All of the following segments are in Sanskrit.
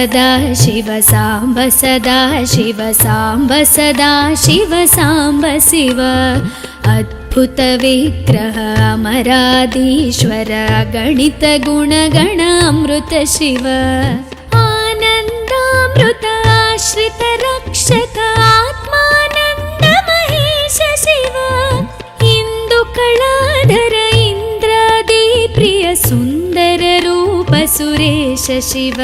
सदा शिव साम्ब सदा शिव साम्ब सदा शिव साम्ब शिव अद्भुत विग्रह अमराधीश्वर गणित गुणगण अमृत शिव आनन्दामृत आश्रित रक्षक आत्मानन्द महेश शिव इंदु कलाधर इंद्रादि प्रिय सुंदर रूप सुरेश शिव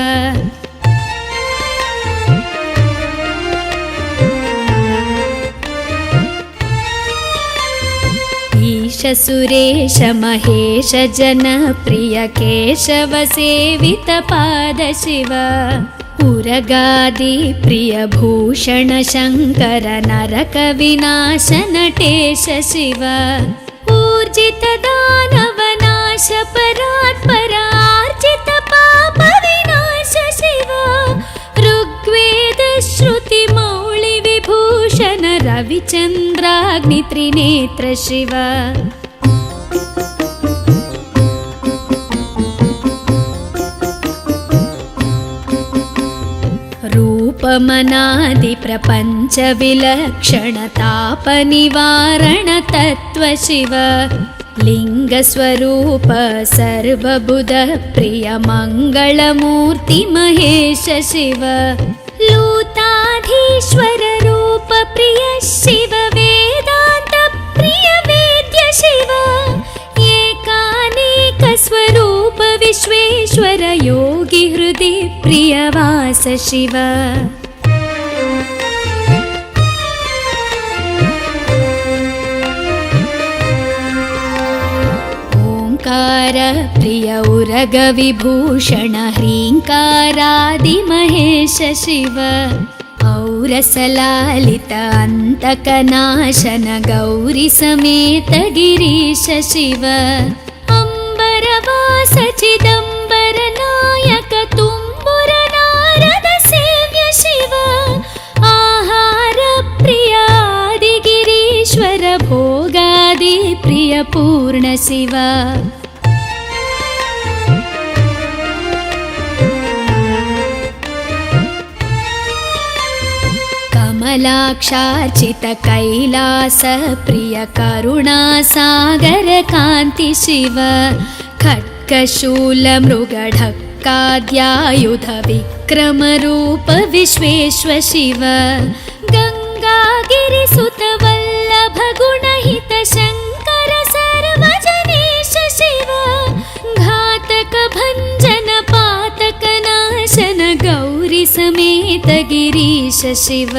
ईश सुरेश महेश जन प्रिय केशव सेवित पाद शिव उरगादि प्रिय भूषण शंकर नरक विनाश नटेश शिव ऊर्जित दानव नाश परात्पर आर्जित पाप विनाश शिव ऋग्वेद श्रुति मौळि विभूषण रविचंद्राग्नि त्रिनेत्र शिव रूपमनादि प्रपंच विलक्षण ताप निवारण तत्व शिव लिंग स्वरूप सर्वबुध प्रिय मंगल मूर्ति महेश शिव लूताधीश्वर रूप प्रिय शिव वेदांत प्रिय वेद्य शिव एकानेक स्वरूप विश्वेश्वर योगी हृदि प्रिय वास शिव ओंकार प्रिय उरग विभूषण ह्रींकारादि महेश शिव औरसलालित अंतकनाशन गौरी समेत गिरीश शिव अंबरवास चिदंबर नायक तुम्बुर नारद सेव्य शिव आहार प्रिय आदि गिरीश्वर भोगादि प्रिय पूर्ण शिव कमलाक्षार्चित कैलास प्रिय करुणा सागर कांति शिव खड्गशूल मृगढक्काद्यायुध विक्रम रूप विश्वेश्वर शिव गंगागिरिसुत वल्लभ गुणहित शंकर सर्वजनेश शिव घातक भंजन पातक नाशन गौरी समेत गिरीश शिव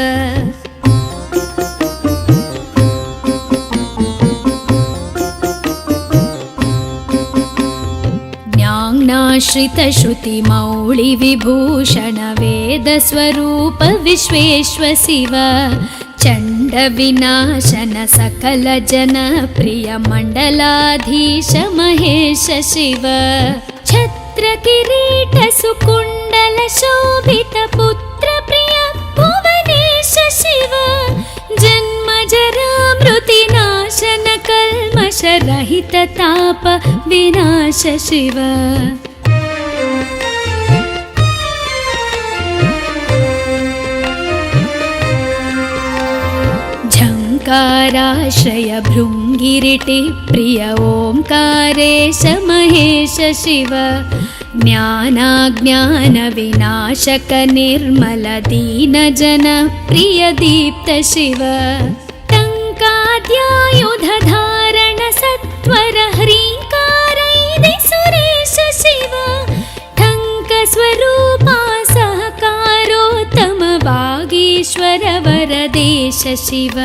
ज्ञानाश्रित श्रुति मौळि विभूषण वेद स्वरूप विश्वेश्वर शिव चंड विनाशन सकल जन प्रिय मंडलाधीश महेश शिव छत्र किरीट सुकुंडल शोभित पुत्र प्रिय भुवनेश शिव जन्म जरा मृति नाशन कल्मष रहित ताप विनाश शिव झंकाराश्रय भृंगिरिटि प्रिय ओंकारेश महेश शिव ज्ञानाज्ञान विनाशक निर्मल दीन जन प्रिय दीप्त शिव टंकाद्यायुध धारण सत्वर ह्रींकारैदि सुरेश शिव ठंक स्वरूपा सहकारोत्तम वागीश्वर वरदेश शिव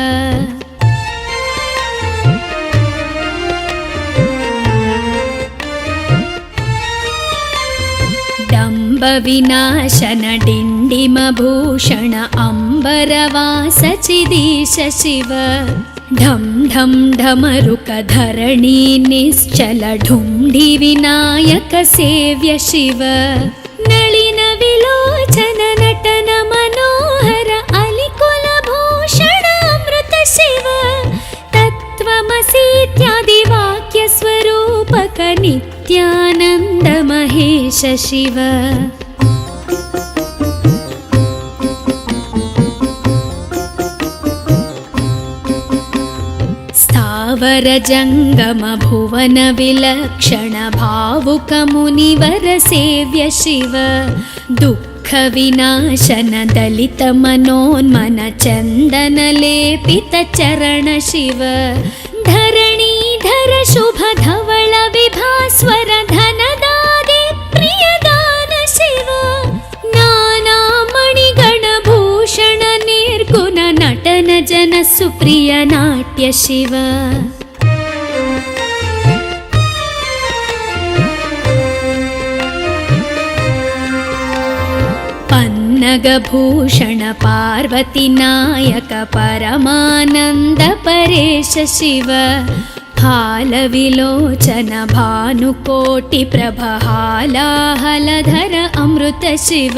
डंब विनाशन डिंडिम भूषण अंबरवास चिदीश शिव ढम ढम ढमरुक धरणी निश्चल ढुंढि विनायक सेव्य शिव नलिन विलोचन नटन मनोहर अलिकुल भूषण अमृत शिव तत्त्वमसीत्यादि वाक्य स्वरूपक नित्यानंद महेश शिव ಸ್ಥಾವರ ಜಂಗಮ ಭುವನ ವಿಲಕ್ಷಣ ಭಾವುಕ ಮುನಿವರ ಸೇವ್ಯ ಶಿವ ದುಃಖ ವಿನಾಶನ ದಲಿತ ಮನೋನ್ಮನ ಚಂದನ ಲೇಪಿತ ಚರಣ ಶಿವ ಧರಣೀಧರ ಶುಭ ಧವಳ ವಿಭಾಸ್ವರ ಧನದಾದಿ ಪ್ರಿಯದಾನ ಶಿವ ನಾನಾ ಮಣಿಗಣ ಭೂಷಣ ನಿರ್ಗುಣ ನಟನ ಜನ ಸುಪ್ರಿಯ ನಾಟ್ಯ ಶಿವ ಪನ್ನಗಭೂಷಣ ಪಾರ್ವತಿ ನಾಯಕ ಪರಮಾನಂದ ಪರೇಶ ಶಿವ ಹಾಲವಿಲೋಚನ ಭಾನುಕೋಟಿ ಪ್ರಭ ಹಾಲಾಹಲಧರ ಅಮೃತ ಶಿವ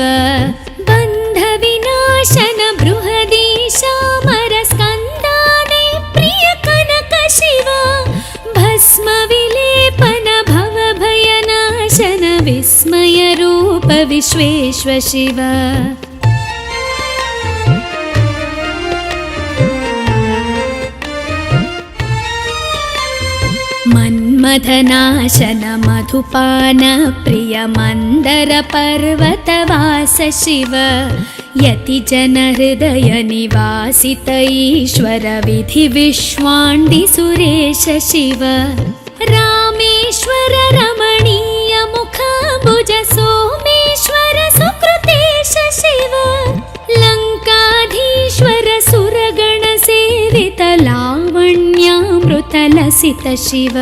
ಬಂಧ ವಿನಾಶನ ಬೃಹದೀಶಾಮರ ಸ್ಕಂದಾನೆ ಪ್ರಿಯ ಕನಕ ಶಿವ ಭಸ್ಮ ವಿಲೇಪನ ಭವ ಭಯನಾಶನ ವಿಸ್ಮಯ ರೂಪ ವಿಶ್ವೇಶ್ವ ಶಿವ ಮನ್ಮಥನಾಶನ ಮಧುಪಾನ ಪ್ರಿಯ ಮಂದರ ಪರ್ವತವಾಸ ಶಿವ ಯತಿ ಜನ ಹೃದಯ ನಿವಾಸಿತ ಈಶ್ವರ ವಿಧಿ ವಿಶ್ವಾಂಡಿ ಸುರೇಶ ಶಿವ ರಾಮೇಶ್ವರ ರಮಣೀಯ ಮುಖಾಂಬುಜ ಸೋಮೇಶ್ವರ ಸುಕೃತೇಶ ಶಿವ ಲಂಕಾಧೀಶ್ವರ ಸುರಗಣ ಸೇವಿತ ಲಾವಣ್ಯಾಮೃತ ಲಸಿತ ಶಿವ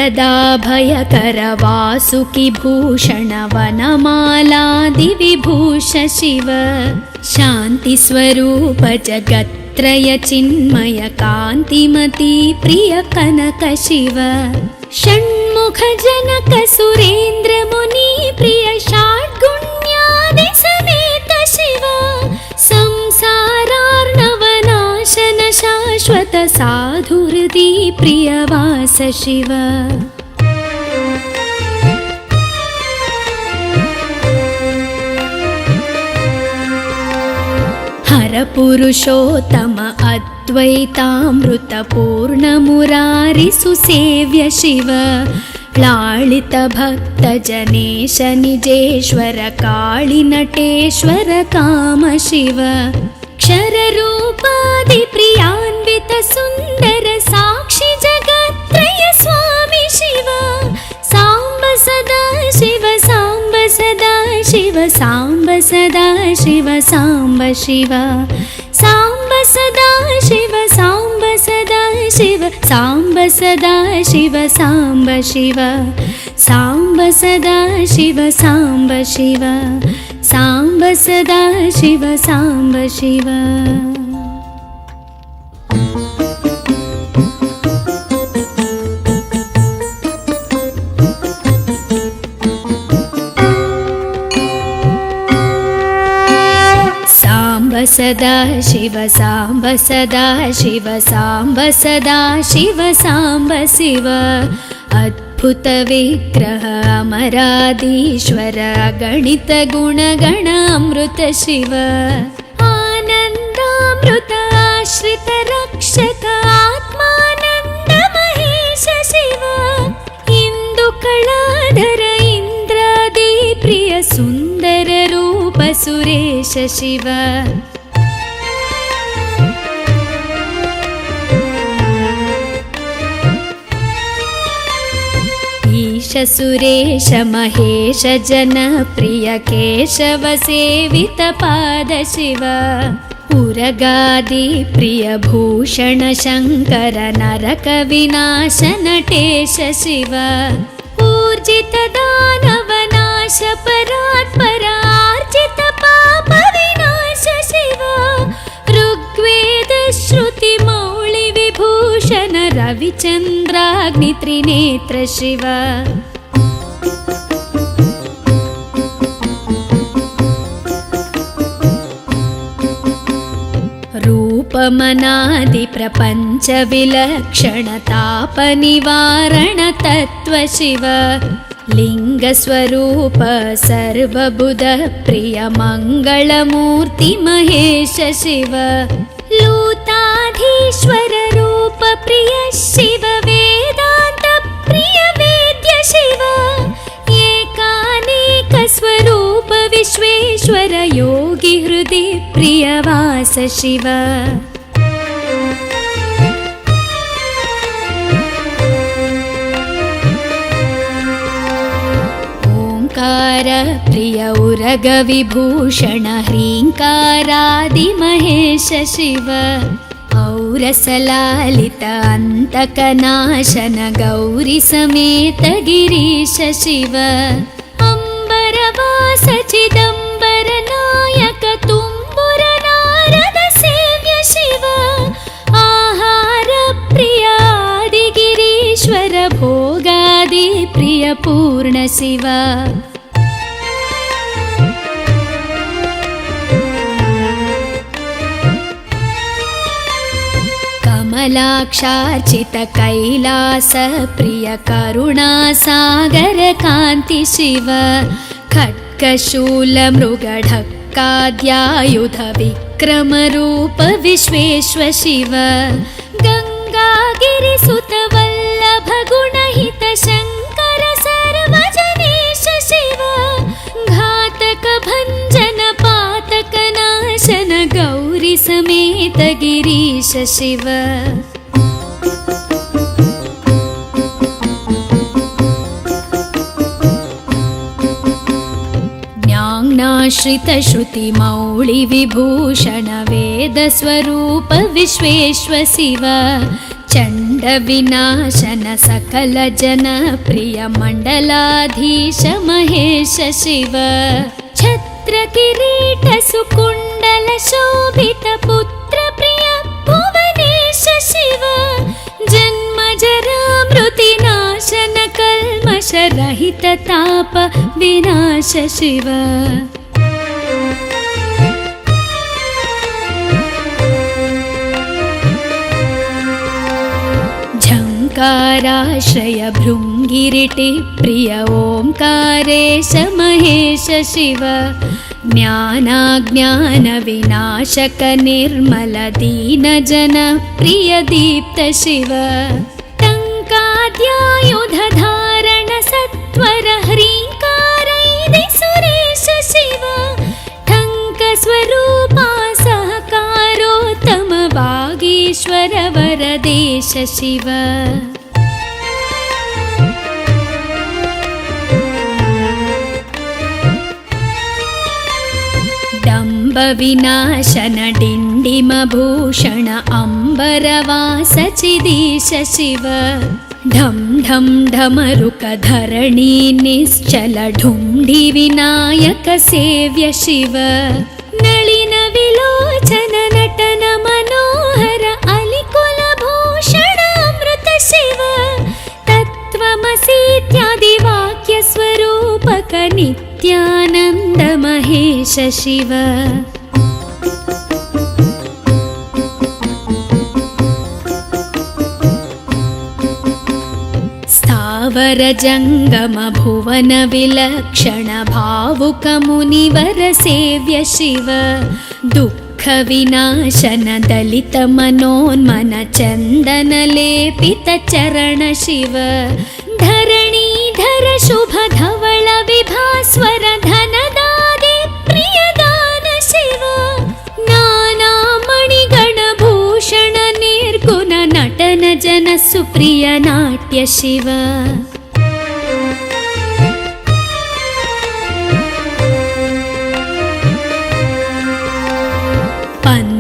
ವರದಾಭಯಕರ ವಾಸುಕಿ ಭೂಷಣ ವನಮಾಲಾದಿ ವಿಭೂಷ ಶಿವ ಶಾಂತಿ ಸ್ವರೂಪ ಜಗತ್ರಯ ಚಿನ್ಮಯ ಕಾಂತಿಮತಿ ಪ್ರಿಯ ಕನಕ ಶಿವ ಷಣ್ಮುಖ ಜನಕ ಸುರೇಂದ್ರ ಮುನಿ ಪ್ರಿಯ ಷಾಡ್ಗುಣ್ಯಾದಿ ಸಮೇತ ಶಿವ ಸಂಸಾರಾರ್ಣವನಾಶನ ಶಾಶ್ವತ ಸಾಧು ಹೃದಿ ಪ್ರಿಯವಾಸ ಶಿವ ಹರ ಪುರುಷೋತ್ತಮ ಅದ್ವೈತಾಮೃತ ಪೂರ್ಣ ಮುರಾರಿ ಸುಸೇವ್ಯ ಶಿವ ಲಾಳಿತ ಭಕ್ತ ಜನೇಶ ನಿಜೇಶ್ವರ ಕಾಳಿ ನಟೇಶ್ವರ ಕಾಮ ಶಿವ ಕ್ಷರ ರೂಪಾದಿ ಪ್ರಿಯಾನ್ವಿತ ಸುಂದರ ಸಾಕ್ಷಿ ಜಗತ್ರಯ ಸ್ವಾಮಿ ಶಿವ ಸಾಂಬ ಸದಾ ಶಿವ ಸಾಂಬ ಸದಾ ಶಿವ ಸಾಂಬ ಸದಾ ಶಿವ ಸಾಂಬ ಶಿವ ಸಾಂಬ ಸದಾ ಶಿವ ಸಾಂಬ ಸದಾ ಶಿವ ಸಾಂಬ ಸದಾ ಶಿವ ಸಾಂಬ ಶಿವ ಸಾಂಬ ಸದಾ ಶಿವ ಸಾಂಬ ಶಿವ ಸಾಂಬ ಸದಾ ಶಿವ ಸಾಂಬ ಶಿವ ಸದಾ ಶಿವ ಸಾಂಬ ಸದಾ ಶಿವ ಸಾಂಬ ಸದಾ ಶಿವ ಸಾಂಬ ಶಿವ ಅದ್ಭುತ ವಿಗ್ರಹ ಅಮರಾದೀಶ್ವರ ಗಣಿತ ಗುಣಗಣ ಅಮೃತ ಶಿವ ಆನಂದಾಮೃತ ಆಶ್ರಿತ ರಕ್ಷಕ ಆತ್ಮಾನಂದ ಮಹೇಶ ಶಿವ ಇಂದು ಕಳಾಧರ ಇಂದ್ರಾದಿ ಪ್ರಿಯ ಸುಂದರ ರೂಪ ಸುರೇಶ ಶಿವ ಈಶ ಸುರೇಶ ಮಹೇಶ ಜನಪ್ರಿಯ ಕೇಶವ ಸೇವಿತ ಪಾದ ಶಿವ ಉರಗಾದಿ ಪ್ರಿಯ ಭೂಷಣ ಶಂಕರ ನರಕ ವಿನಾಶ ನಟೇಶ ಶಿವ ಊರ್ಜಿತ ದಾನವ ನಾಶ ಪರಾತ್ಪರ ಆರ್ಜಿತ ಪಾಪ ವಿನಾಶ ಶಿವ ಋಗ್ವೇದ ಶ್ರುತಿ ಮೌಳಿ ವಿಭೂಷಣ ರವಿಚಂದ್ರಾಗ್ನಿ ತ್ರಿನೇತ್ರ ಶಿವ ರೂಪಮನಾದಿ ಪ್ರಪಂಚ ವಿಲಕ್ಷಣ ತಾಪ ನಿವಾರಣ ತತ್ವ ಶಿವ लिङ्गस्वरूप सर्वबुधप्रिय मङ्गलमूर्ति महेश शिव लूताधीश्वर रूप प्रिय शिव वेदान्त प्रिय वेद्य शिव एकानेक स्वरूप विश्वेश्वर योगी हृदि प्रियवास शिव प्रिय उरग विभूषण ह्रीङ्कारादि महेश शिव औरसलालित अन्तकनाशन गौरी समेत गिरीश शिव अम्बरवास चिदम्बर नायक तुम्बुर नारद सेव्य शिव आहार प्रिय आदिगिरीश्वर भोगादि प्रिय पूर्ण शिव कमलाक्षार्चित कैलास प्रिय करुणा सागर कान्ति शिव खड्गशूल मृगढक्काद्यायुध विक्रम रूप विश्वेश्वर शिव गंगागिरिसुत वल्लभ गुणहित शंकर सर्वजनेश शिव घातक भंजन पातक नाशन गौरी समेत गिरीश शिव ज्ञानाश्रित श्रुति मौळि विभूषण वेद स्वरूप विश्वेश्वर शिव चंड विनाशन सकल जन प्रिय मंडलाधीश महेश शिव छत्र किरीट सुकुंडल शोभित पुत्र प्रिय भुवनेश शिव जन्म जरा मृति नाशन कल्मष रहित ताप विनाश शिव झंकाराश्रय भृंगिरिटि प्रिय ओंकारेश महेश शिव ज्ञानाज्ञान विनाशक निर्मल दीन जन प्रिय दीप्त शिव टंकाद्यायुध धारण सत्वर ह्रींकारैदि सुरेश शिव ठंक स्वरूपा सहकारोत्तम वागीश्वर वरदेश शिव डम्ब विनाशन डिंडिम भूषण अंबरवास चिदीश शिव ढम ढम ढमरुक धरणी निश्चल ढुंढि विनायक सेव्य शिव नलिन विलोचन नटन मनोहर अलिकुल भूषण अमृत शिव तत्त्वमसीत्यादि वाक्य स्वरूपक नित्यानंद महेश शिव स्थावर जंगम भुवन विलक्षण भावुक मुनिवर सेव्य शिव दुःख विनाशन दलित मनोन्मन चंदन लेपित चरण शिव धरणीधर शुभ धवल विभास्वर धनदादि प्रियदान शिव नाना मणिगण भूषण निर्गुण नटन जन सुप्रिय नाट्य शिव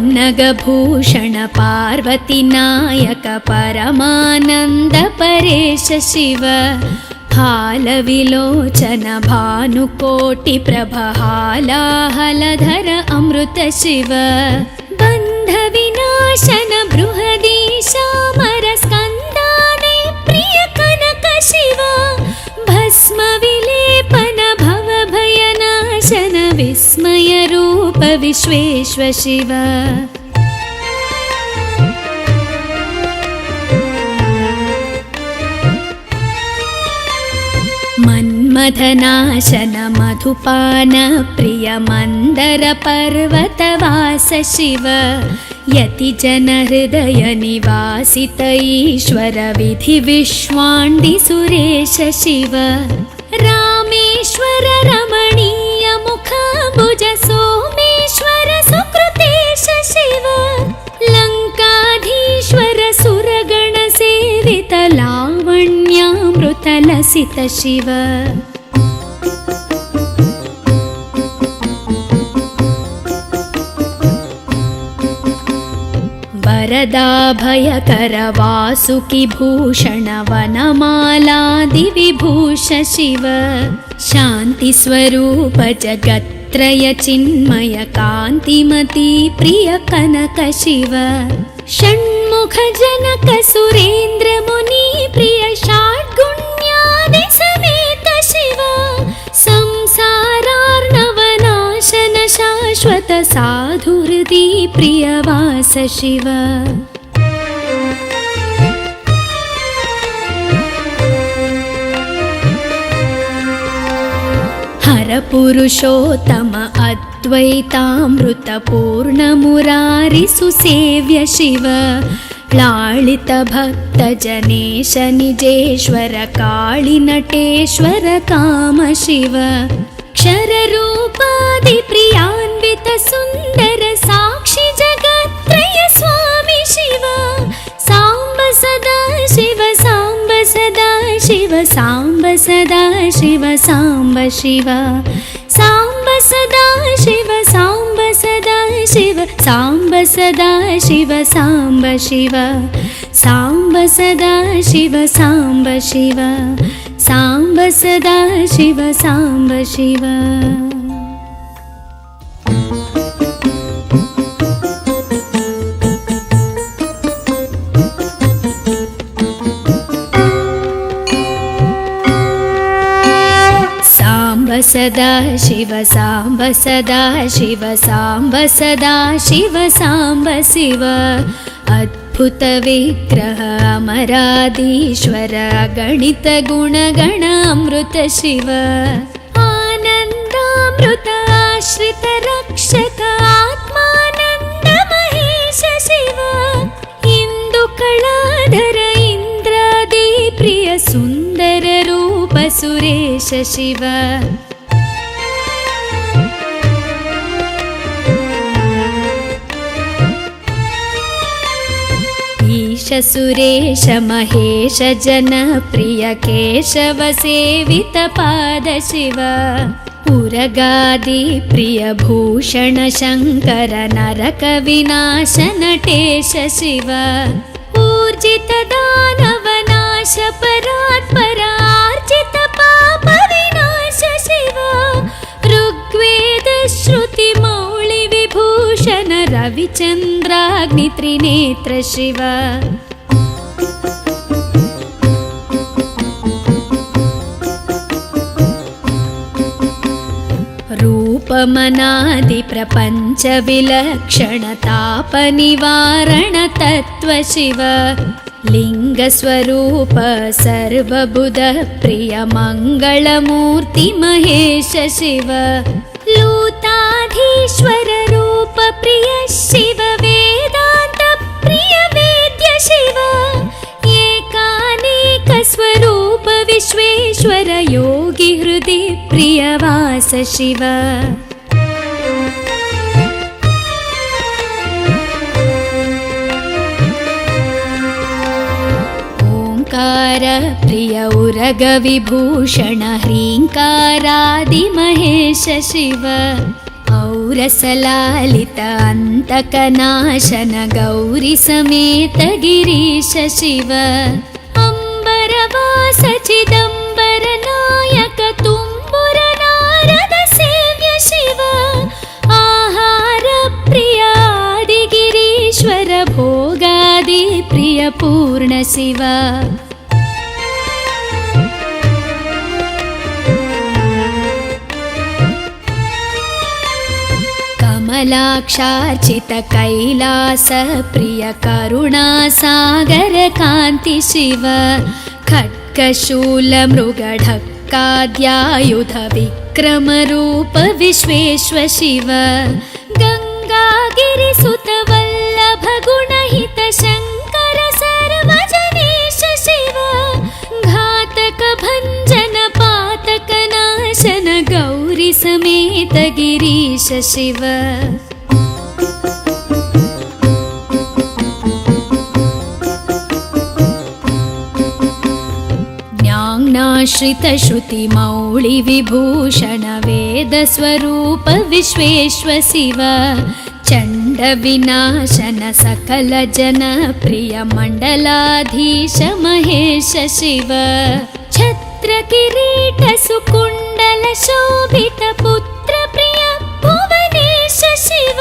पन्नगभूषण पार्वती नायक परमानंद परेश शिव हालविलोचन भानुकोटि प्रभहालाहलधर अमृत शिव बंध विनाशन बृहदीशामर स्कंदादि प्रिय कनक शिव भस्म विलेपन भव भयनाशन विस्मय रूप विश्वेश्वर शिव मन्मथनाशन मधुपान प्रिय मन्दर पर्वतवास शिव यति जन हृदय निवासित ईश्वर विधि विश्वाण्डि सुरेश शिव रामेश्वर रमणीय मुखाम्बुज सोमेश्वर सुकृतेश शिव लङ्काधीश्वर सुरगण सेवित लावण्यामृत लसित शिव वरदाभयकर वासुकि भूषण वनमालादिविभूष शिव शान्तिस्वरूप जगत्त्रय चिन्मय कान्तिमती प्रिय कनक शिव षण्मुख जनक सुरेन्द्र मुनि प्रिय षड्गुण्यादि समेत शिव संसारार्णवनाशन शाश्वत साधुहृदि प्रियवास शिव हर पुरुषोत्तम अद्वैतामृत पूर्ण मुरारि सुसेव्य शिव लालित भक्त जनेश निजेश्वर काळि नटेश्वर काम शिव क्षर रूपादि प्रियान्वित सुन्दर साक्षि जगत्त्रय स्वामी शिव साम्ब सदा शिव साम्ब सदा शिव साम्ब सदा शिव साम्ब शिव साम्ब सदा शिव साम्ब सदा शिव साम्ब सदा शिव साम्ब शिव साम्ब सदा शिव साम्ब शिव साम्ब सदा शिव साम्ब शिव सदा शिव साम्ब सदा शिव साम्ब सदा शिव साम्ब शिव अद्भुत विग्रह अमराधीश्वर गणित गुणगण अमृत शिव आनन्दामृत आश्रित रक्षक आत्मानन्द महेश शिव इन्दुकलाधर इन्द्रादि प्रिय सुन्दर रूप सुरेश शिव ईश सुरेश महेश जन प्रिय केशव सेवित पाद शिव उरगादि प्रिय भूषण शङ्कर नरक विनाश नटेश शिव ऊर्जित दानव नाश परात्पर आर्जित पाप विनाश शिव ऋग्वेद श्रुति मौळि विभूषण रविचन्द्राग्नि त्रिनेत्र शिव रूपमनादि प्रपञ्च विलक्षण ताप निवारण तत्व शिव लिंग स्वरूप सर्वबुध प्रिय मंगलमूर्ति महेश शिव लूताधीश्वर रूप प्रिय शिव वेदांत प्रिय वेद्य शिव एकानेक स्वरूप विश्वेश्वर योगी हृदि प्रियवास शिव प्रिय उरग विभूषण ह्रीङ्कारादि महेश शिव औरसलालित अन्तकनाशन गौरी समेत गिरीश शिव अम्बरवास चिदम्बर नायक तुम्बुर नारद सेव्य शिव आहार प्रिय आदिगिरीश्वर भोगादि प्रिय पूर्ण शिव कमलाक्षार्चित कैलास प्रिय करुणा सागर कान्ति शिव खड्गशूल मृगढक्क शङ्काद्यायुध विक्रमरूप विश्वेश्व शिव गङ्गागिरिसुत वल्लभ गुणहित शङ्कर सर्वजनेश शिव घातक भञ्जन पातक नाशन गौरी समेत गिरीश शिव ज्ञानाश्रित श्रुति मौळि विभूषण वेद स्वरूप विश्वेश्व शिव चण्ड विनाशन सकल जन प्रिय मण्डलाधीश महेश शिव छत्र किरीट सुकुण्डल शोभित पुत्र प्रिय भुवनेश शिव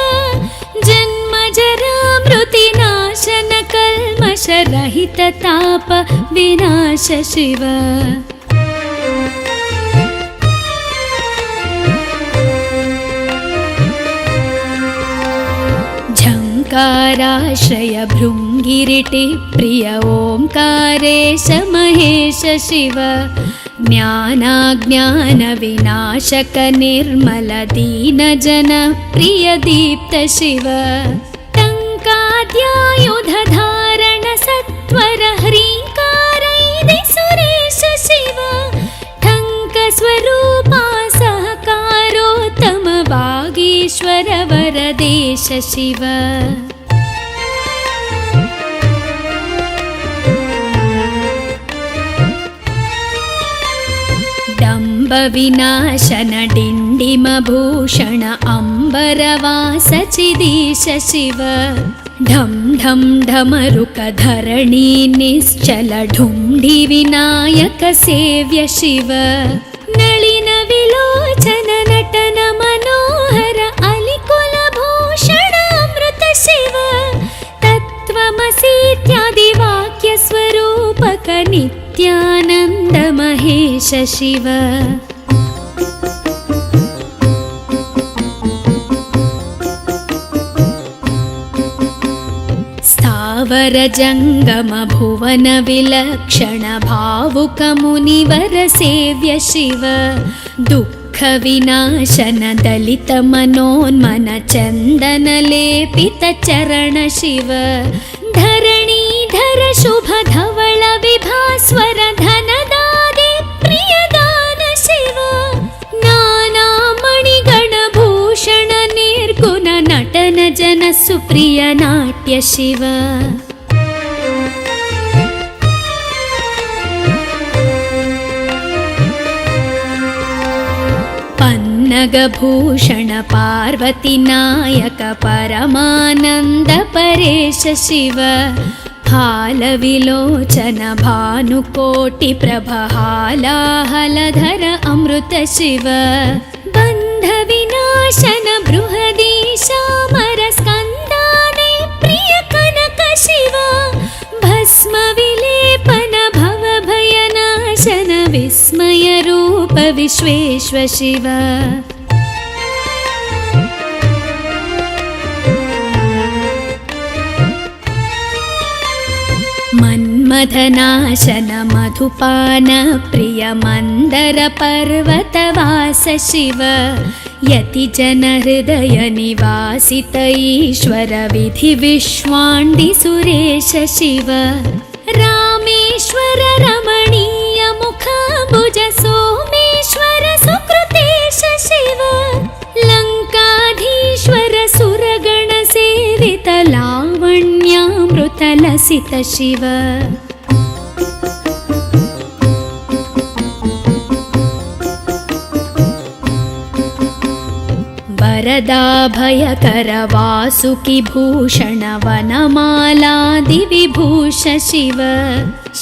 जन्म जरा मृति नाशन कल्मष रहित ताप विनाश शिव झङ्काराश्रय भृङ्गिरिटि प्रिय ओङ्कारेश महेश शिव ज्ञानाज्ञान विनाशक निर्मल दीन जन प्रिय दीप्त शिव टङ्काद्यायुध धारण सत्वर ह्रीङ्कारैदि सुरेश शिव ठङ्क स्वरूपा सहकारोत्तम वागीश्वर वरदेश शिव डम्ब विनाशन डिण्डिम भूषण अम्बरवास चिदीश शिव ढं ढं ढमरुक धरणी निश्चल ढुण्डि विनायक सेव्य शिव नलिन विलोचन नटन मनोहर अलिकुल भूषण अमृत शिव तत्त्वमसीत्यादि वाक्य स्वरूपक नित्यानन्द महेश शिव स्थावर जङ्गम भुवन विलक्षण भावुक मुनिवर सेव्य शिव दुःख विनाशन दलित मनोन्मन चन्दन लेपित चरण शिव धरणीधर शुभ धवल विभास्वर धनदादि प्रियदान शिव नाना मणिगण भूषण निर्गुण नटन जन सुप्रिय नाट्य शिव पन्नगभूषण पार्वती नायक परमानन्द परेश शिव हालविलोचन भानुकोटि प्रभ हालाहलधर अमृत शिव बन्ध विनाशन बृहदीशामर स्कन्दादि प्रिय कनक शिव भस्म विलेपन भव भयनाशन विस्मय रूप विश्वेश्व शिव मन्मथनाशन मधुपान प्रिय मन्दर पर्वतवास शिव यति जन हृदय निवासित ईश्वर विधि विश्वाण्डि सुरेश शिव रामेश्वर रमणीय मुखाम्बुज सोमेश्वर सुकृतेश शिव लङ्काधीश्वर सुरगण सेवित लावण्यामृत लसित शिव वरदाभयकर वासुकि भूषण वनमालादि विभूष शिव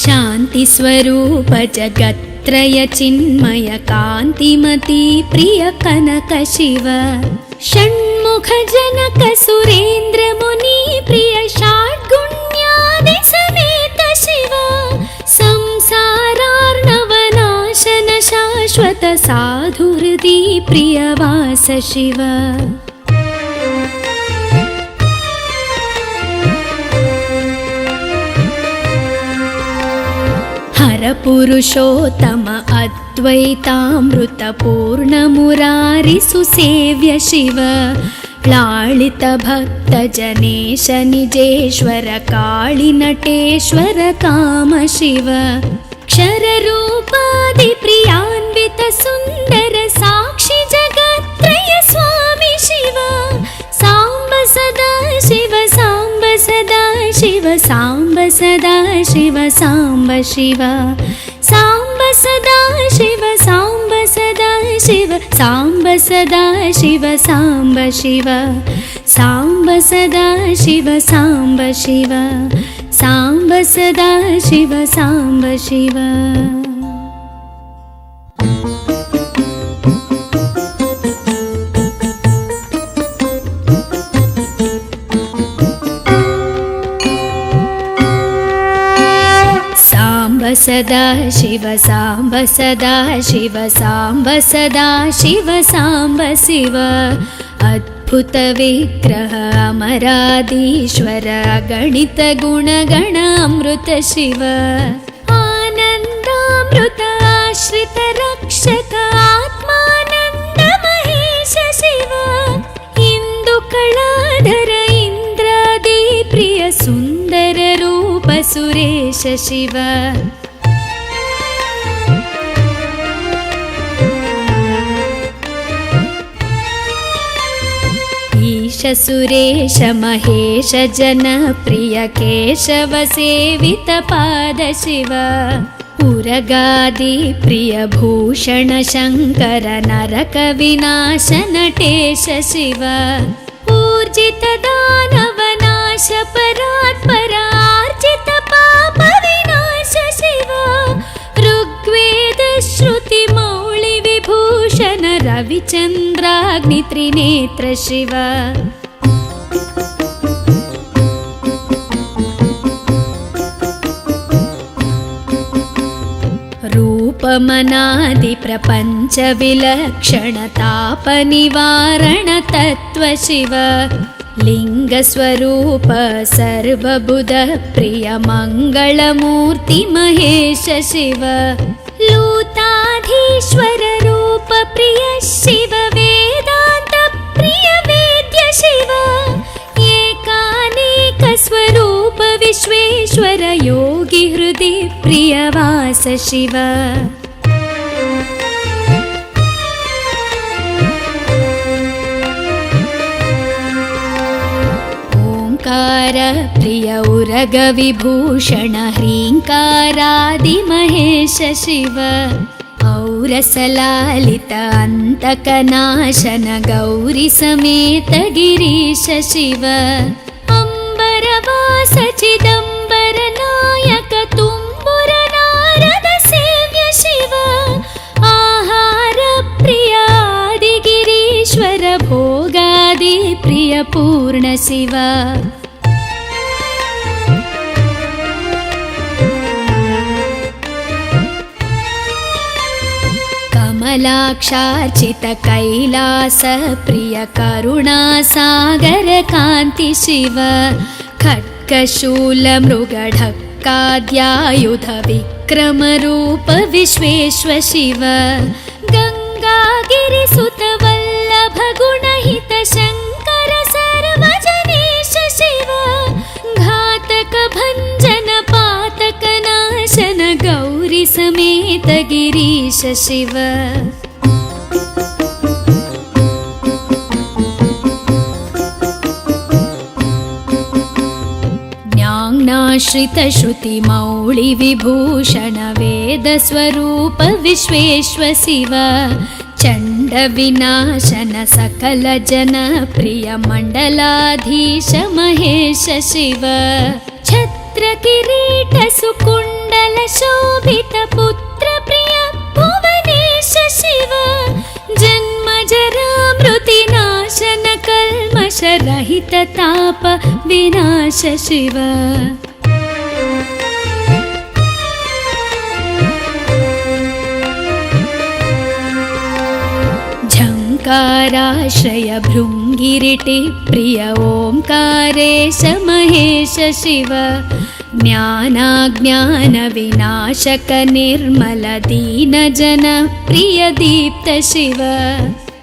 शान्ति स्वरूप जगत्त्रय चिन्मय कान्तिमती प्रिय कनक शिव षण्मुख जनक सुरेन्द्र मुनि प्रिय षड्गुण्यादि समेत शिव संसारार्णवनाशन शाश्वत साधु हृदि प्रियवास शिव हर परपुरुषोत्तम अद्वैतामृतपूर्णमुरारिसुसेव्य शिव लालितभक्तजनेश निजेश्वर काळिनटेश्वर कामशिव क्षररूपादिप्रियान्वित सुन्दर साक्षि जगत्त्रय स्वामी शिव साम्ब सदा शिव साम्ब सदा शिव साम्ब सदा शिव साम्ब शिव साम्ब सदा शिव साम्ब सदा शिव साम्ब सदा शिव साम्ब शिव साम्ब सदा शिव साम्ब शिव साम्ब सदा शिव साम्ब शिव सदा शिव साम्ब सदा शिव साम्ब सदा शिव साम्ब शिव अद्भुत विग्रह अमराधीश्वर गणित गुणगण अमृत शिव आनन्दामृत आश्रित रक्षक आत्मानन्द महेश शिव इंदु कलाधर इंद्रादि प्रिय सुंदर रूप सुरेश शिव सुरेश महेश जनप्रिय केशव सेवित पाद शिव उरगादि प्रिय भूषण शंकर नरक विनाश नटेश शिव ऊर्जित दानव नाश परात्पर आर्जित पाप विनाश शिव ऋग्वेद श्रुति मौळि विभूषण रविचन्द्राग्नि त्रिनेत्र शिव रूपमनादि प्रपंच विलक्षण ताप निवारण तत्व शिव लिंग स्वरूप सर्वबुध प्रिय मंगलमूर्ति महेश शिव लूताधीश्वर रूप प्रिय शिव वेदांत प्रिय वेद्य शिव एकानेक स्वरूप विश्वेश्वर योगी हृदि प्रियवास शिव ओंकार प्रिय उरग विभूषण ह्रींकारादि महेश शिव औरसलालित अंतकनाशन गौरी समेत गिरीश शिव अंबरवास चिदंबर नायक तुम्बुर नारद सेव्य शिव आहार प्रिय आदि गिरीश्वर भोगादि प्रिय पूर्ण शिव कमलाक्षार्चित कैलास प्रिय करुणा सागर कांति शिव खड्गशूल मृगढक्काद्यायुध विक्रम रूप विश्वेश्व शिव गंगागिरिसुत वल्लभ गुणहित शंकर सर्वजनेश शिव घातक भंजन पातक नाशन गौरी समेत गिरीश शिव ज्ञानाश्रित श्रुति मौळि विभूषण वेद स्वरूप विश्वेश्व शिव चंड विनाशन सकल जन प्रिय मंडलाधीश महेश शिव छत्र किरीट सुकुंडल शोभित पुत्र प्रिय भुवनेश शिव जन्म जरा मृति नाशन कल्मष रहित ताप विनाश शिव झंकाराश्रय भृंगिरिटि प्रिय ओंकारेश महेश शिव ज्ञानाज्ञानविनाशक निर्मल दीनजन प्रिय दीप्त शिव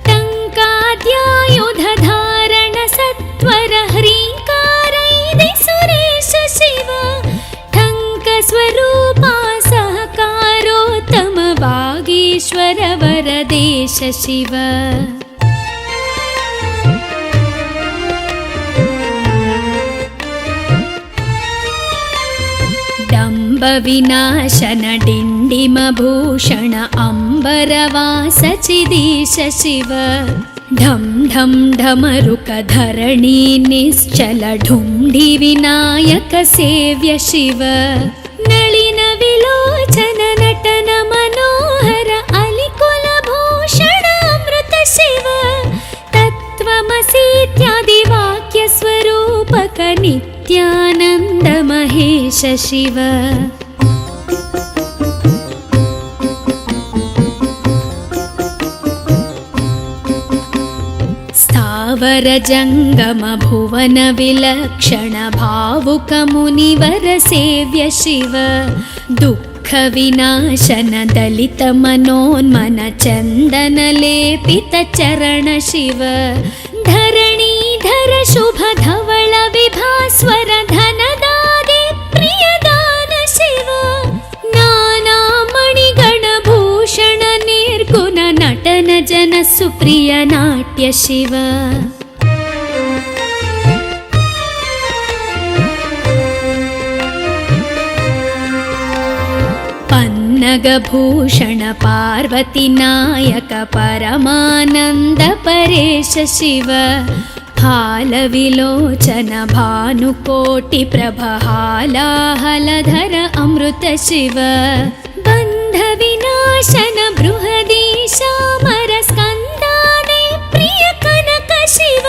टङ्काद्यायुधधारण सत्वर ह्रीङ्कारैदि सुरेश शिव टङ्कस्वरूपा सहकारोत्तम वागीश्वर वरदेश शिव विनाशन डिण्डिमभूषण अम्बरवास चिदीश शिव ढं ढं ढमरुकधरणी निश्चल ढुण्ढि विनायक सेव्य शिव नलिन विलोचन नटन मनोहर अलिकुलभूषण अमृत शिव तत्त्वमसीत्यादि वाक्य स्वरूपक नित्यानन्द महेश शिव स्थावर जंगम भुवन विलक्षण भावुक मुनिवर सेव्य शिव दुःख विनाशन दलित मनोन्मन चंदन लेपित चरण शिव धरणीधर शुभ धवल विभास्वर धनदादि प्रियदान शिव नाना मणिगण भूषण निर्गुण नटन जन सुप्रिय नाट्य शिव पन्नगभूषण पार्वती नायक परमानंद परेश शिव हालविलोचन भानुकोटि प्रभहालाहलधर अमृत शिव बन्ध विनाशन बृहदीशामर स्कन्दादि प्रिय कनक शिव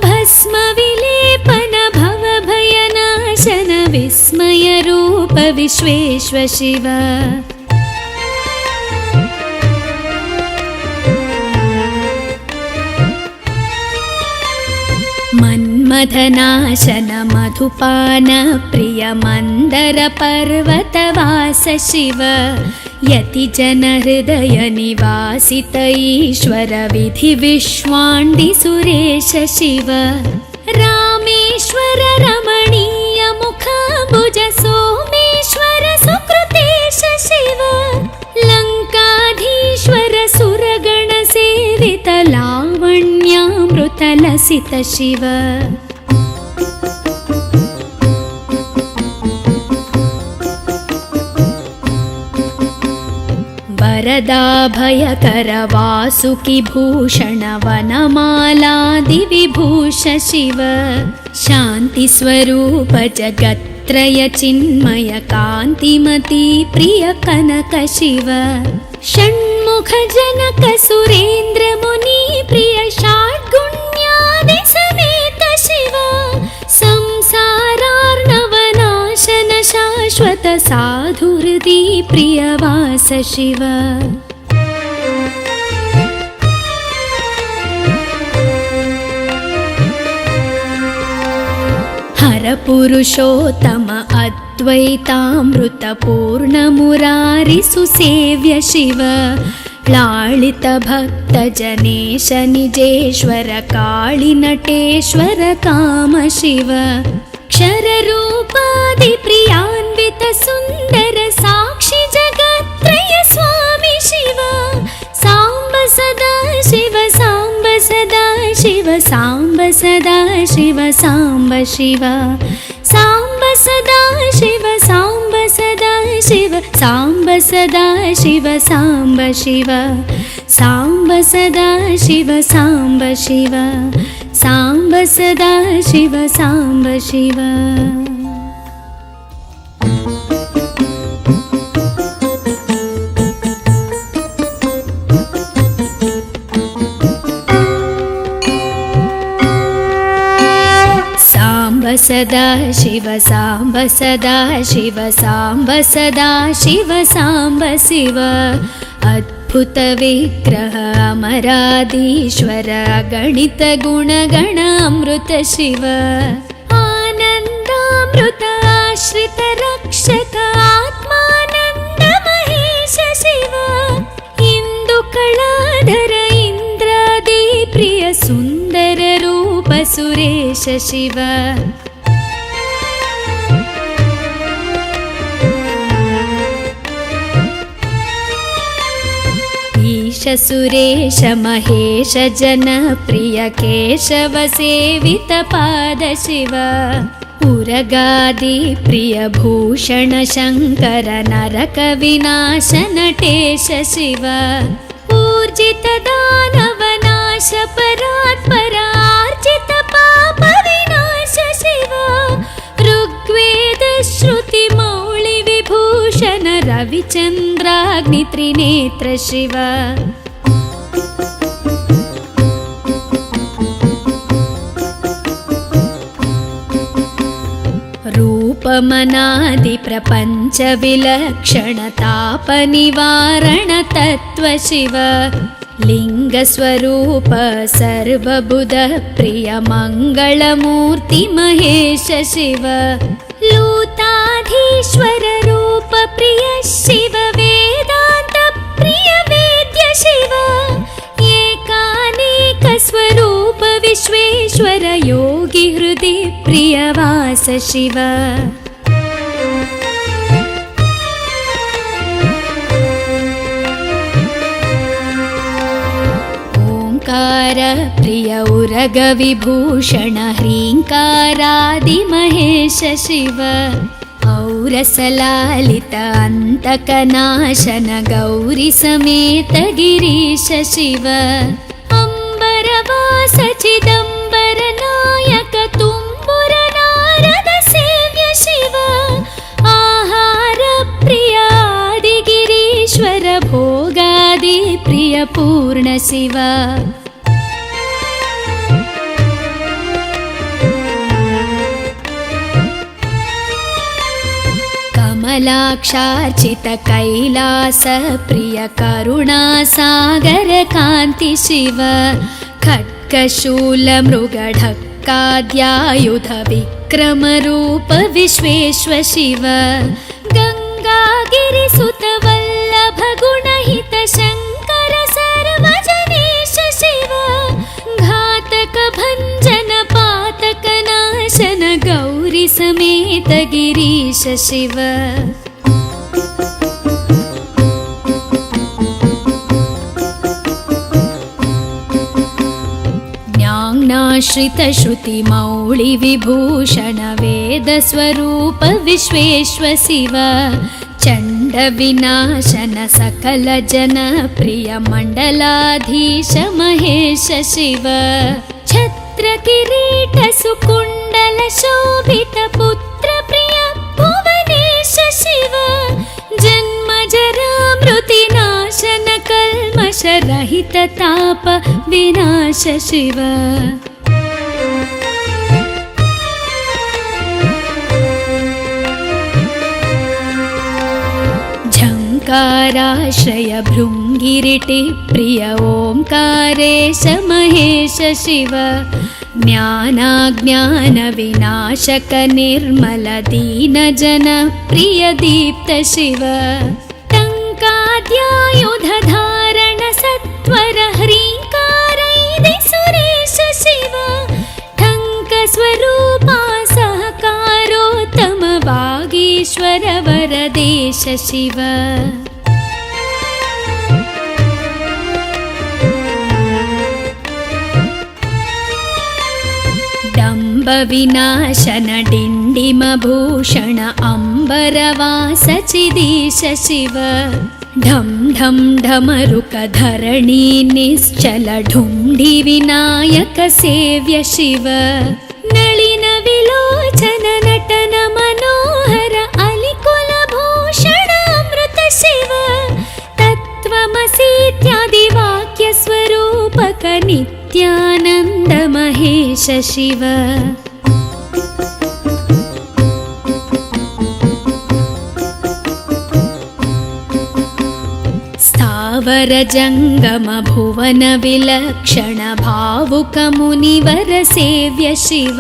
भस्म विलेपन भव भयनाशन विस्मय रूप विश्वेश्व शिव मन्मथनाशन मधुपान प्रिय मंदर पर्वतवास शिव यति जन हृदय निवासित ईश्वर विधि विश्वाण्डि सुरेश शिव रामेश्वर रमणीय मुखाम्बुज सोमेश्वर सुकृतेश शिव लंकाधीश्वर सुरगण सेवित लावण्यामृत लसित शिव वरदाभयकर वासुकि भूषण वनमालादि विभूष शिव शांति स्वरूप जगत्त्रय चिन्मय कान्तिमती प्रिय कनक शिव षण्मुख जनक सुरेन्द्र मुनि प्रिय षाड्गुण्यादि समेत शिव संसारार्णवनाशन शाश्वत साधुहृदि प्रियवास शिव हर पुरुषोत्तम अद्वैतामृत पूर्ण मुरारि सुसेव्य शिव लालित भक्त जनेश निजेश्वर काळि नटेश्वर काम शिव क्षर रूपादि प्रियान्वित सुंदर साक्षी जगत्त्रय स्वामी शिव सांब सदा शिव सांब सदा शिव सांब सदा शिव सांब शिव सांब सदा शिव सांब सदा शिव सांब सदा शिव सांब शिव सांब सदा शिव सांब शिव सांब सदा शिव सांब शिव सदा शिव सांब सदा शिव सांब सदा शिव सांब शिव अद्भुत विग्रह अमराधीश्वर गणित गुणगण अमृत शिव आनन्दामृत ಆಶ್ರಿತರಕ್ಷಕ ಆತ್ಮಾನಂದ ಮಹೇಶ ಶಿವ ಇಂದುಕಳಾಧರ ಇಂದ್ರಾದಿ ಪ್ರಿಯ ಸುಂದರ ರೂಪ ಸುರೇಶ ಶಿವ ಈಶ ಸುರೇಶ ಮಹೇಶ ಜನಪ್ರಿಯ ಕೇಶವ ಸೇವಿತ ಪಾದ ಶಿವ ಉರಗಾದಿ ಪ್ರಿಯ ಭೂಷಣ ಶಂಕರ ನರಕ ವಿನಾಶ ನಟೇಶ ಶಿವ ಊರ್ಜಿತ ದಾನವ ನಾಶ ಪರಾತ್ಪರ ಆರ್ಜಿತ ಪಾಪ ವಿನಾಶ ಶಿವ ಋಗ್ವೇದ ಶ್ರುತಿ ಮೌಳಿ ವಿಭೂಷಣ ರವಿಚಂದ್ರಾಗ್ನಿ ತ್ರಿನೇತ್ರ ಶಿವ ರೂಪಮನಾದಿ ಪ್ರಪಂಚ ವಿಲಕ್ಷಣ ತಾಪ ನಿವಾರಣ ತತ್ವ ಶಿವ ಲಿಂಗ ಸ್ವರೂಪ ಸರ್ವಬುಧ ಪ್ರಿಯ ಮಂಗಳಮೂರ್ತಿ ಮಹೇಶ ಶಿವ ಲೂತಾಧೀಶ್ವರ ರೂಪ ಪ್ರಿಯ ಶಿವ ವೇದಾಂತ ಪ್ರಿಯ ವೇದ್ಯ ಶಿವ ಏಕಾನೇಕ ಸ್ವರೂಪ ವಿಶ್ವೇಶ್ವರ ಯೋಗಿ ಹೃದಯ ಪ್ರಿಯ ವಾಸ ಶಿವ ಓಂಕಾರ ಪ್ರಿಯ ಉರಗ ವಿಭೂಷಣ ಹ್ರೀಂಕಾರಾದಿ ಮಹೇಶ ಶಿವ ಔರಸಲಾಲಿತ ಅಂತಕನಾಶನ ಗೌರಿ ಸಮೇತ ಗಿರೀಶ ಶಿವ ಅಂಬರವಾಸ ಚಿದಂಬರ ನಾಯಕ ತುಂಬುರ ನಾರದ ಸೇವ್ಯ ಶಿವ ಆಹಾರ ಪ್ರಿಯ ಆದಿಗಿರೀಶ್ವರ ಭೋಗಾದಿ ಪ್ರಿಯ ಪೂರ್ಣ ಶಿವ ಕಮಲಾಕ್ಷಾರ್ಚಿತ ಕೈಲಾಸ ಪ್ರಿಯ ಕರುಣಾಸಾಗರ ಕಾಂತಿ ಶಿವ ಖಡ್ಗಶೂಲ ಮೃಗಢಕ್ಕಾದ್ಯಾಯುಧ ವಿಕ್ರಮ ರೂಪ ವಿಶ್ವೇಶ್ವ ಶಿವ ಗಂಗಾಗಿರಿ ಸುತ ವಲ್ಲಭ ಗುಣಹಿತ ಶಂಕರ ಸರ್ವಜನೇಶ ಶಿವ ಘಾತಕ ಭಂಜನ ಪಾತಕ ನಾಶನ ಗೌರಿ ಸಮೇತ ಗಿರೀಶ ಶಿವ ಜ್ಞಾನಾಶ್ರಿತ ಶ್ರುತಿ ಮೌಳಿ ವಿಭೂಷಣ ವೇದ ಸ್ವರೂಪ ವಿಶ್ವೇಶ್ವ ಶಿವ ಚಂಡ ವಿನಾಶನ ಸಕಲ ಜನ ಪ್ರಿಯ ಮಂಡಲಾಧೀಶ ಮಹೇಶ ಶಿವ ಛತ್ರ ಕಿರೀಟ ಸುಕುಂಡಲ ಶೋಭಿತ ಪುತ್ರ ಪ್ರಿಯ ಭುವನೇಶ ಶಿವ ಜನ್ಮ ಜರಾ ಮೃತಿ ನಾಶನ ಕಲ್ಮಶ ರಹಿತ ತಾಪ ವಿನಾಶ ಶಿವ ಝಂಕಾರಾಶ್ರಯ ಭೃಂಗಿರಿಟಿ ಪ್ರಿಯ ಓಂಕಾರೇಶ ಮಹೇಶ ಶಿವ ಜ್ಞಾನಾಜ್ಞಾನ ವಿನಾಶಕ ನಿರ್ಮಲ ದೀನ ಜನ ಪ್ರಿಯ ದೀಪ್ತ ಶಿವ ಟಂಕಾದ್ಯಾಯುಧ ಧಾರಣ ಸತ್ವರ ಹ್ರೀಂಕಾರೈದೆ ಸುರೇಶ ಶಿವ ಟಂಕ ಸ್ವರೂಪ ಸಹಕಾರೋತ್ತಮ ವಾಗೀಶ್ವರ ವರದೇಶ ಶಿವ ಡಂಬ ವಿನಾಶನ ಡಿಂಡಿಮ ಭೂಷಣ ಅಂಬರವಾಸ ಚಿದೀಶ ಶಿವ ಢಂ ಢಂ ಢಮರುಕ ಧರಣಿ ನಿಶ್ಚಲ ಢುಂಢಿ ವಿನಾಯಕ ಸೇವ್ಯ ಶಿವ ನಳಿನ ವಿಲೋಚನ ನಟನ ಮನೋಹರ ಅಲಿಕುಲ ಭೂಷಣ ಅಮೃತ ಶಿವ ತತ್ವಮಸೀತ್ಯಾದಿ ವಾಕ್ಯ ಸ್ವರೂಪಕ ನಿತ್ಯಾನಂದ ಮಹೇಶ ಶಿವ ಸ್ಥಾವರ ಜಂಗಮ ಭುವನ ವಿಲಕ್ಷಣ ಭಾವುಕ ಮುನಿವರ ಸೇವ್ಯ ಶಿವ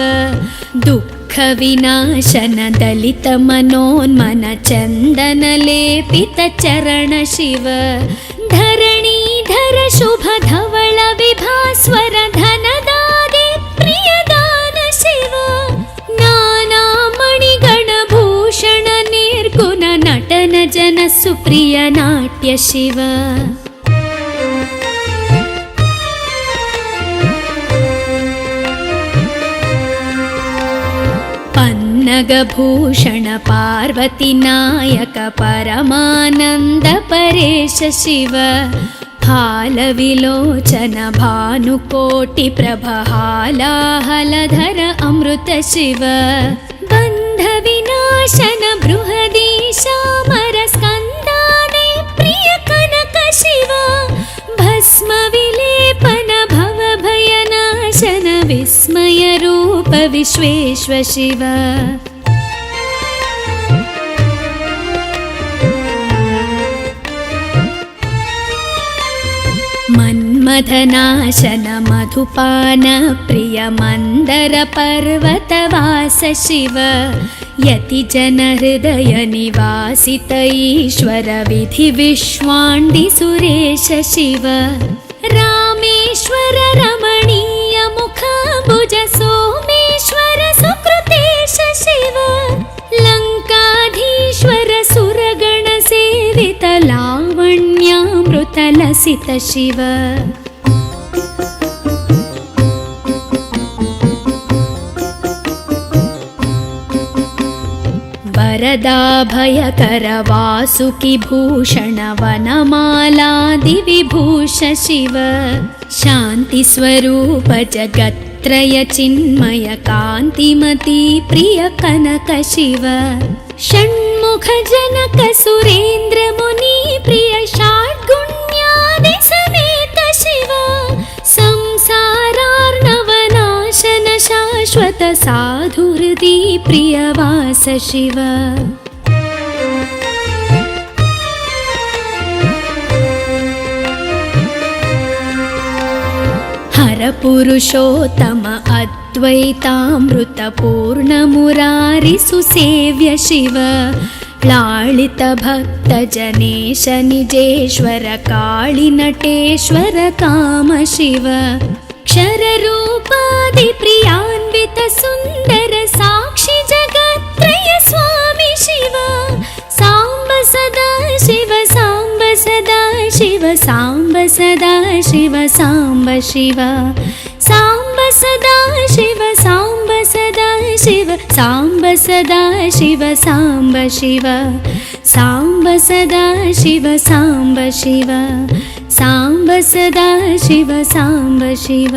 ದುಃಖ दुःखविनाशन दलितमनोन्मन चन्दनलेपितचरण शिव धरणीधर शुभ धवल विभास्वर धनदादि प्रियदान शिव नानामणिगणभूषण निर्गुण नटन जन सुप्रिय नाट्य शिव पन्नगभूषण पार्वती नायक परमानन्द परेश शिव हालविलोचन भानुकोटि प्रभहालाहलधर अमृत शिव बन्धविनाशन बृहदीशामर स्कन्दादि प्रिय कनक शिव भस्म विलेपन भवभयनाशन विस्मय रूप विश्वेश्व शिव मन्मथनाशन मधुपान प्रिय मन्दर पर्वतवास शिव यतिजन हृदय निवासित ईश्वर विधि विश्वाण्डि सुरेश शिव रामेश्वर रमणीय मुखाम्बुज सोमेश्वर सुकृतेश शिव लङ्काधीश्वर सुरगण सेवित लावण्यामृत लसित शिव वरदाभयकर वासुकि भूषण वनमालादि विभूष शिव शान्ति स्वरूप जगत्त्रय चिन्मय कान्तिमती प्रिय कनक शिव षण्मुख जनक सुरेन्द्र मुनि प्रिय षड्गुण्यादि समेत शिव संसारार्णवनाशन शाश्वत साधुहृदि प्रियवास शिव हर पुरुषोत्तम अद्वैतामृत पूर्ण मुरारि सुसेव्य शिव लालित भक्त जनेश निजेश्वर काळि नटेश्वर काम शिव क्षर रूपादि प्रियान्वित सुन्दर साक्षि जगत्त्रय स्वामी शिव साम्ब सदा शिव साम्ब सदा शिव साम्ब सदा शिव साम्ब शिव साम्ब सदा शिव साम्ब सदा शिव साम्ब सदा शिव साम्ब शिव साम्ब सदा शिव साम्ब शिव साम्ब सदा शिव साम्ब शिव।